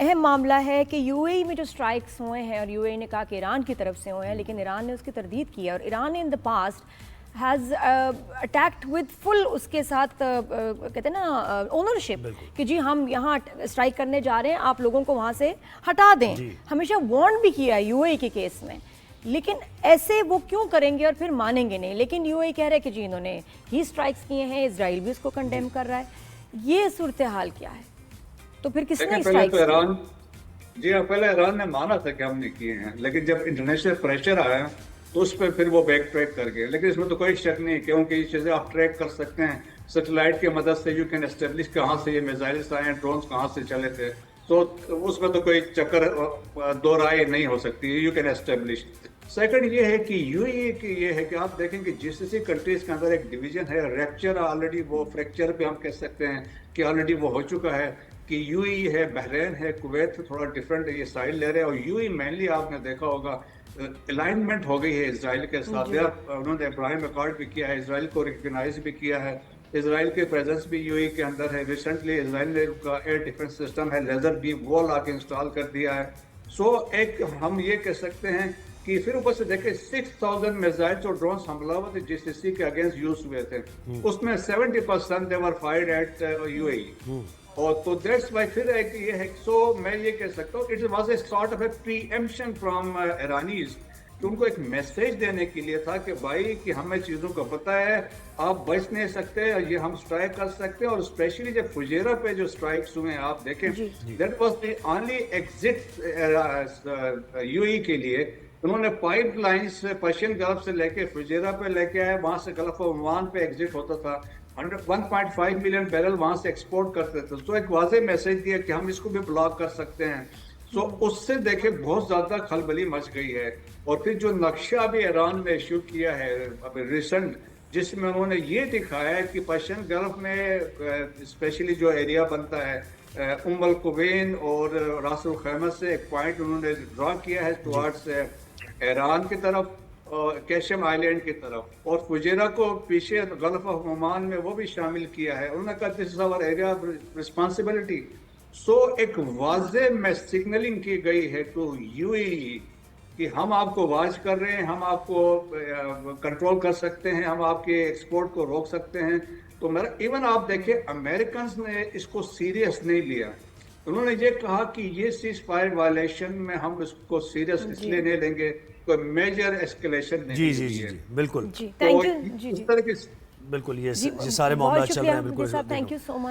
अहम मामला है कि यूएई में जो स्ट्राइक्स हुए हैं, और यूएई ने कहा कि ईरान की तरफ से हुए हैं, लेकिन ईरान ने उसकी तरदीद की है। और ईरान ने in the past has attacked with full उसके साथ कहते हैं ना ओनरशिप कि जी हम यहाँ स्ट्राइक करने जा रहे हैं, आप लोगों को वहाँ से हटा दें। हमेशा वार्न भी किया है यूएई के केस में, लेकिन ऐसे वो क्यों करेंगे और फिर मानेंगे नहीं। लेकिन यूएई कह रहे हैं कि जी इन्होंने ही स्ट्राइक्स किए हैं, इजराइल भी उसको कंडेम कर रहा है। ये सूरत हाल क्या है? तो फिर किसने स्ट्राइक तो ईरान जी हाँ, पहले ईरान ने माना था कि हमने किए हैं, लेकिन जब इंटरनेशनल प्रेशर आया तो उस पर फिर वो बैक ट्रैक कर गए। लेकिन इसमें तो कोई शक नहीं, क्योंकि ये चीज़ें आप ट्रैक कर सकते हैं सेटेलाइट की मदद से। यू कैन एस्टेब्लिश कहाँ से ये मिसाइल्स आए हैं, ड्रोन्स कहाँ से चले थे, तो उसमें तो कोई चक्कर दो राय नहीं हो सकती। You can establish. सेकंड ये है कि यूएई की ये है कि आप देखें कि जीसीसी कंट्रीज के अंदर एक डिवीजन है, रैप्चर ऑलरेडी, वो फ्रैक्चर पे हम कह सकते हैं कि ऑलरेडी वो हो चुका है कि यूएई है, बहरीन है, कुवैत थोड़ा डिफरेंट ये साइड ले रहे हैं। और यूएई मेनली आपने देखा होगा अलाइनमेंट हो गई है इसराइल के साथ। उन्होंने इब्राहिम अकॉर्ड भी किया है, इसराइल को रिकग्नाइज भी किया है। इसराइल के प्रेजेंस भी यूएई के अंदर है। रिसेंटली इसराइल ने का एयर डिफेंस सिस्टम है, लेजर बीम वॉल आके इंस्टॉल कर दिया है। सो एक हम ये कह सकते हैं कि फिर ऊपर से देखें 6000 मिसाइल्स और ड्रोन हमलावर थे जीसीसी के अगेंस्ट यूज हुए थे, उसमें 70% दे वर फायर्ड एट यूएई। और तो दैट्स वाई फिर है कि ये है। सो मैं ये कह सकता हूँ it was a sort of a preemption from Iranians, कि उनको एक मैसेज देने के लिए था कि भाई कि हमें चीज़ों का पता है, आप बच नहीं सकते, ये हम स्ट्राइक कर सकते हैं। और स्पेशली जब फुजेरा पे जो स्ट्राइक्स हुए हैं आप देखें, that was the only exit UAE के लिए। उन्होंने पाइप लाइन्स पर्शियन गल्फ से लेके फुजेरा पे लेके आए, वहां से गल्फ ऑफ ओमान पे एग्जिट होता था। 1.5 मिलियन बैरल वहां से एक्सपोर्ट करते थे। तो एक वाज़ेह मैसेज दिया कि हम इसको भी ब्लॉक कर सकते हैं। सो उससे देखे बहुत ज्यादा खलबली मच गई है। और फिर जो नक्शा भी ईरान ने इशू किया है अभी रिसेंट, जिसमें उन्होंने ये दिखाया है कि पर्शियन गल्फ में स्पेशली जो एरिया बनता है उम्मुल कुवैन और रास अल खैमा से एक पॉइंट उन्होंने ड्रॉ किया है टुवर्ड्स ईरान की तरफ, कैशम आइलैंड की तरफ, और फुजेरा को पीछे गल्फ ऑफ ओमान में वो भी शामिल किया है। उन्होंने कहा this is our area of responsibility. So एक वाज़ेह में सिग्नलिंग की गई है टू यूएई कि हम आपको वाच कर रहे हैं, हम आपको कंट्रोल कर सकते हैं, हम आपके एक्सपोर्ट को रोक सकते हैं। तो मेरा इवन आप देखें अमेरिकन ने इसको सीरियस नहीं लिया। उन्होंने ये कहा कि ये सीज फायर वायलेशन में हम इसको सीरियस इसलिए नहीं लेंगे, कोई मेजर एस्केलेशन नहीं जी जी जी बिल्कुल। जी थैंक यू। जी जी बिल्कुल ये सारे मामला चल रहे हैं। बिल्कुल थैंक यू सो मच।